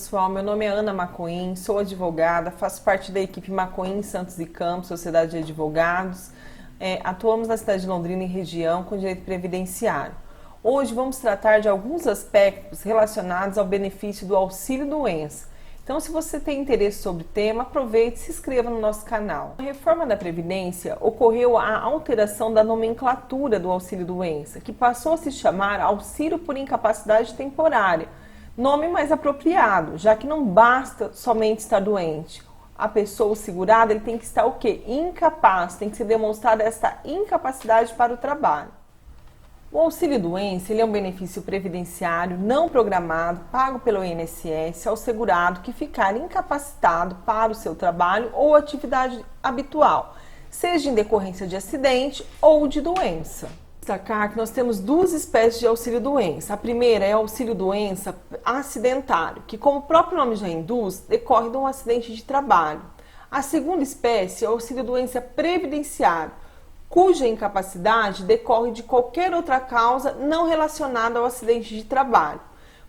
pessoal, meu nome é Ana Macoin, sou advogada, faço parte da equipe Macoin Santos e Campos, Sociedade de Advogados. Atuamos na cidade de Londrina e região com direito previdenciário. Hoje vamos tratar de alguns aspectos relacionados ao benefício do auxílio-doença. Então, se você tem interesse sobre o tema, aproveite e se inscreva no nosso canal. Na reforma da Previdência, ocorreu a alteração da nomenclatura do auxílio-doença, que passou a se chamar auxílio por incapacidade temporária, nome mais apropriado, já que não basta somente estar doente. A pessoa, o segurado, ele tem que estar o quê? Incapaz, tem que ser demonstrada esta incapacidade para o trabalho. O auxílio-doença ele é um benefício previdenciário não programado, pago pelo INSS ao segurado que ficar incapacitado para o seu trabalho ou atividade habitual, seja em decorrência de acidente ou de doença. Destacar que nós temos duas espécies de auxílio-doença. A primeira é o auxílio-doença acidentário, que, como o próprio nome já induz, decorre de um acidente de trabalho. A segunda espécie é o auxílio-doença previdenciário, cuja incapacidade decorre de qualquer outra causa não relacionada ao acidente de trabalho.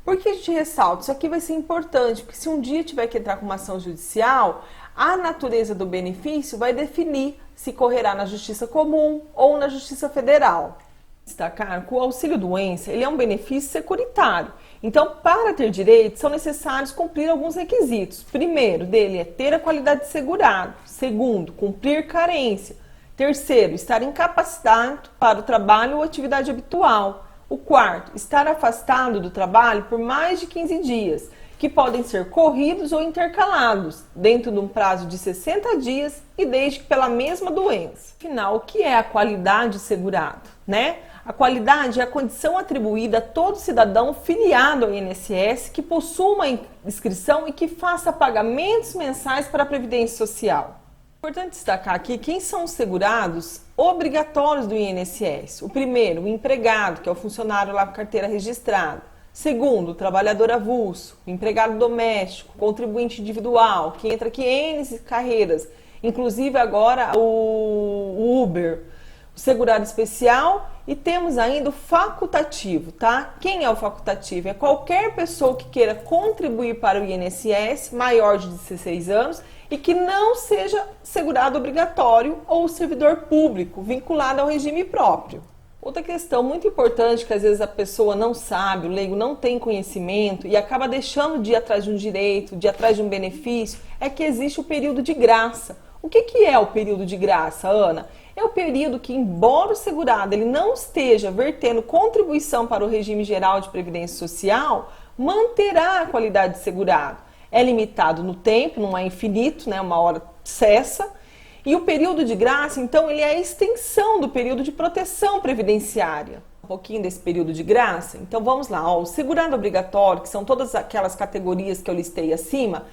Por que a gente ressalta? Isso aqui vai ser importante, porque se um dia tiver que entrar com uma ação judicial, a natureza do benefício vai definir se correrá na Justiça Comum ou na Justiça Federal. Destacar que o auxílio-doença ele é um benefício securitário. Então, para ter direito, são necessários cumprir alguns requisitos. Primeiro dele é ter a qualidade de segurado. Segundo, cumprir carência. Terceiro, estar incapacitado para o trabalho ou atividade habitual. O quarto, estar afastado do trabalho por mais de 15 dias, que podem ser corridos ou intercalados, dentro de um prazo de 60 dias e desde que pela mesma doença. Afinal, o que é a qualidade segurado, né? A qualidade é a condição atribuída a todo cidadão filiado ao INSS que possua uma inscrição e que faça pagamentos mensais para a Previdência Social. Importante destacar aqui quem são os segurados obrigatórios do INSS. O primeiro, o empregado, que é o funcionário lá com carteira registrada. Segundo, o trabalhador avulso, o empregado doméstico, contribuinte individual, que entra aqui em N carreiras, inclusive agora o Uber, o segurado especial e temos ainda o facultativo, tá? Quem é o facultativo? É qualquer pessoa que queira contribuir para o INSS, maior de 16 anos, e que não seja segurado obrigatório ou servidor público, vinculado ao regime próprio. Outra questão muito importante que às vezes a pessoa não sabe, o leigo não tem conhecimento e acaba deixando de ir atrás de um direito, de ir atrás de um benefício, é que existe o período de graça. O que é o período de graça, Ana? É o período que, embora o segurado ele não esteja vertendo contribuição para o regime geral de previdência social, manterá a qualidade de segurado. É limitado no tempo, não é infinito, né? Uma hora cessa. E o período de graça, então, ele é a extensão do período de proteção previdenciária. Um pouquinho desse período de graça. Então, vamos lá. Ó, o segurado obrigatório, que são todas aquelas categorias que eu listei acima,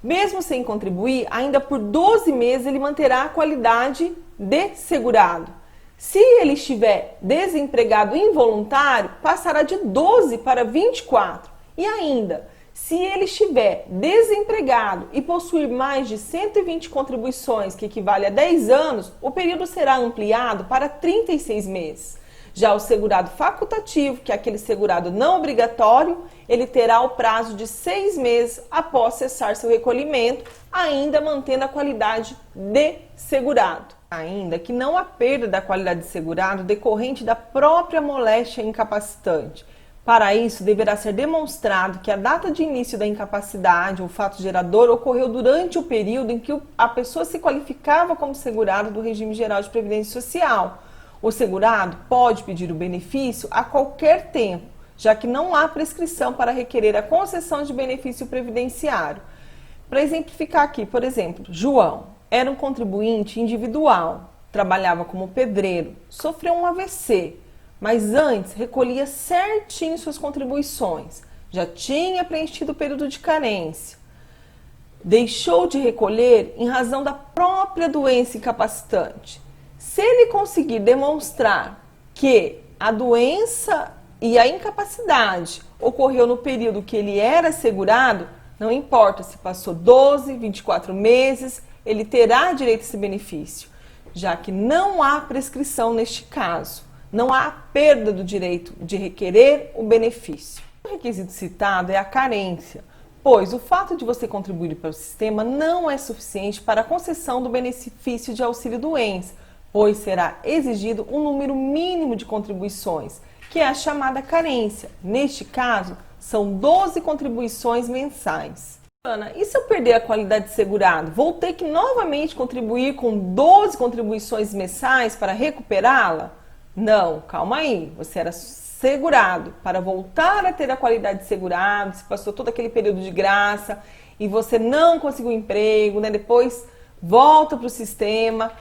mesmo sem contribuir, ainda por 12 meses ele manterá a qualidade de segurado. Se ele estiver desempregado involuntário, passará de 12 para 24. E ainda, se ele estiver desempregado e possuir mais de 120 contribuições, que equivale a 10 anos, o período será ampliado para 36 meses. Já o segurado facultativo, que é aquele segurado não obrigatório, ele terá o prazo de 6 meses após cessar seu recolhimento, ainda mantendo a qualidade de segurado. Ainda que não há perda da qualidade de segurado decorrente da própria moléstia incapacitante. Para isso, deverá ser demonstrado que a data de início da incapacidade ou fato gerador ocorreu durante o período em que a pessoa se qualificava como segurado do regime geral de previdência social. O segurado pode pedir o benefício a qualquer tempo, já que não há prescrição para requerer a concessão de benefício previdenciário. Para exemplificar aqui, por exemplo, João era um contribuinte individual, trabalhava como pedreiro, sofreu um AVC, mas antes recolhia certinho suas contribuições, já tinha preenchido o período de carência. Deixou de recolher em razão da própria doença incapacitante. Se ele conseguir demonstrar que a doença e a incapacidade ocorreu no período que ele era segurado, não importa se passou 12, 24 meses, ele terá direito a esse benefício, já que não há prescrição neste caso. Não há perda do direito de requerer o benefício. O requisito citado é a carência. pois o fato de você contribuir para o sistema não é suficiente para a concessão do benefício de auxílio-doença, pois será exigido um número mínimo de contribuições, que é a chamada carência. Neste caso, são 12 contribuições mensais. Ana, e se eu perder a qualidade de segurado? Vou ter que novamente contribuir com 12 contribuições mensais para recuperá-la? Não, calma aí. Você era segurado para voltar a ter a qualidade de segurado, se passou todo aquele período de graça e você não conseguiu emprego, né? Depois volta para o sistema.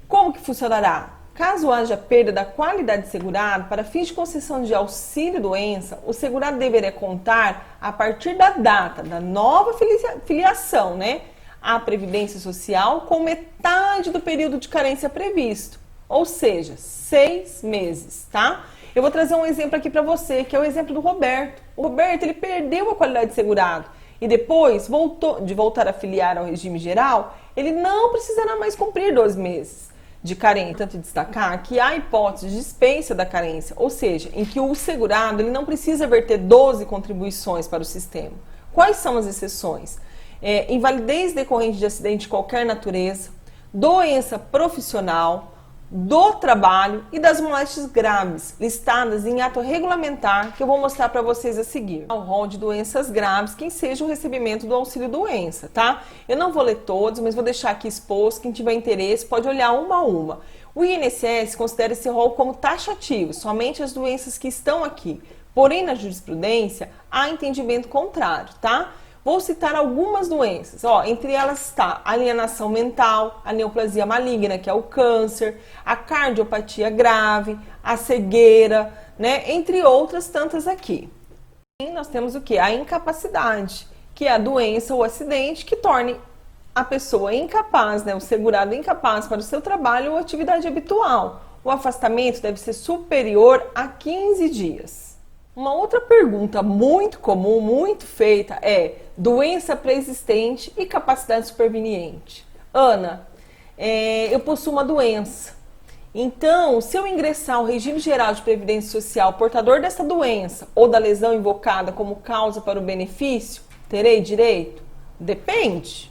Como que funcionará? Caso haja perda da qualidade de segurado, para fins de concessão de auxílio-doença, o segurado deverá contar a partir da data da nova filiação, né, à Previdência Social com metade do período de carência previsto, ou seja, 6 meses, tá? Eu vou trazer um exemplo aqui para você, que é o exemplo do Roberto. O Roberto, ele perdeu a qualidade de segurado e depois de voltar a filiar ao regime geral, ele não precisará mais cumprir 12 meses de carência. Tanto destacar que há hipótese de dispensa da carência, ou seja, em que o segurado ele não precisa verter 12 contribuições para o sistema. Quais são as exceções? Invalidez decorrente de acidente de qualquer natureza, doença profissional, do trabalho e das moléstias graves, listadas em ato regulamentar que eu vou mostrar para vocês a seguir. O rol de doenças graves, que enseja o recebimento do auxílio-doença, tá? Eu não vou ler todos, mas vou deixar aqui exposto. Quem tiver interesse pode olhar uma a uma. O INSS considera esse rol como taxativo, somente as doenças que estão aqui. Porém, na jurisprudência, há entendimento contrário, tá? Vou citar algumas doenças, entre elas está a alienação mental, a neoplasia maligna, que é o câncer, a cardiopatia grave, a cegueira, né? Entre outras tantas aqui. E nós temos o que? A incapacidade, que é a doença ou acidente que torne a pessoa incapaz, né? O segurado incapaz para o seu trabalho ou atividade habitual. O afastamento deve ser superior a 15 dias. Uma outra pergunta muito comum, muito feita é doença pré-existente e capacidade superveniente. Ana, eu possuo uma doença. Então, se eu ingressar ao regime geral de previdência social portador dessa doença ou da lesão invocada como causa para o benefício, terei direito? Depende.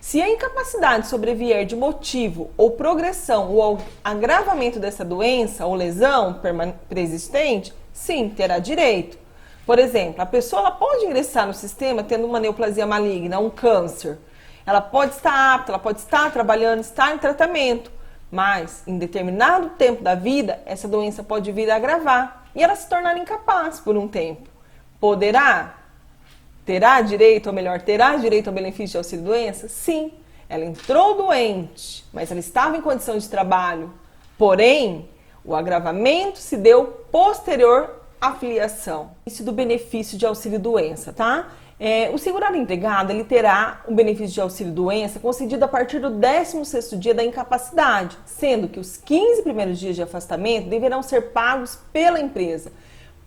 Se a incapacidade sobrevier de motivo ou progressão ou agravamento dessa doença ou lesão pré-existente, sim, terá direito. Por exemplo, a pessoa ela pode ingressar no sistema tendo uma neoplasia maligna, um câncer. Ela pode estar apta, ela pode estar trabalhando, estar em tratamento, mas em determinado tempo da vida, essa doença pode vir a agravar e ela se tornar incapaz por um tempo. Poderá? Terá direito, ou melhor, terá direito ao benefício de auxílio-doença? Sim, ela entrou doente, mas ela estava em condição de trabalho. Porém, o agravamento se deu posterior à filiação. Isso do benefício de auxílio-doença, tá? O segurado empregado, ele terá o benefício de auxílio-doença concedido a partir do 16º dia da incapacidade, sendo que os 15 primeiros dias de afastamento deverão ser pagos pela empresa,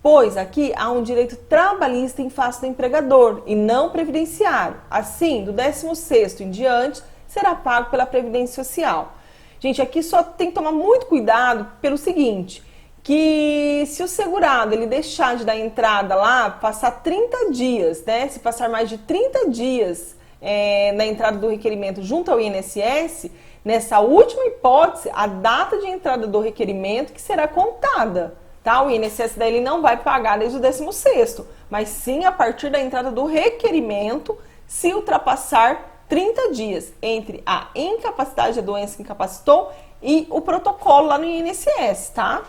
pois aqui há um direito trabalhista em face do empregador e não previdenciário. Assim, do 16º em diante, será pago pela Previdência Social. Gente, aqui só tem que tomar muito cuidado pelo seguinte, que se o segurado ele deixar de dar entrada lá, passar 30 dias, né? Se passar mais de 30 dias na entrada do requerimento junto ao INSS, nessa última hipótese, a data de entrada do requerimento que será contada. Tá? O INSS daí ele não vai pagar desde o 16º, mas sim a partir da entrada do requerimento, se ultrapassar 30 dias entre a incapacidade da doença que incapacitou e o protocolo lá no INSS, tá?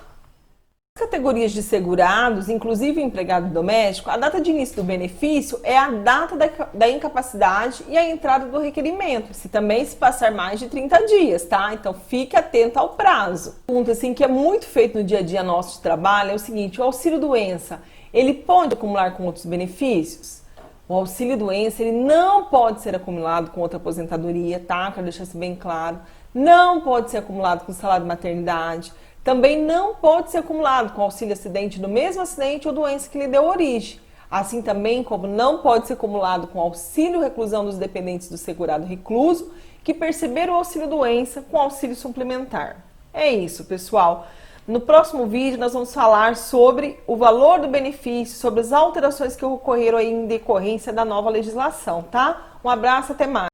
Nas categorias de segurados, inclusive o empregado doméstico, a data de início do benefício é a data da incapacidade e a entrada do requerimento, se também se passar mais de 30 dias, tá? Então fique atento ao prazo. Pergunta assim, que é muito feito no dia a dia nosso de trabalho é o seguinte, o auxílio-doença, ele pode acumular com outros benefícios? O auxílio-doença, ele não pode ser acumulado com outra aposentadoria, tá? Quero deixar isso bem claro. Não pode ser acumulado com salário de maternidade. Também não pode ser acumulado com auxílio-acidente do mesmo acidente ou doença que lhe deu origem. Assim também como não pode ser acumulado com auxílio-reclusão dos dependentes do segurado recluso que perceberam o auxílio-doença com auxílio suplementar. É isso, pessoal. No próximo vídeo nós vamos falar sobre o valor do benefício, sobre as alterações que ocorreram aí em decorrência da nova legislação, tá? Um abraço, até mais.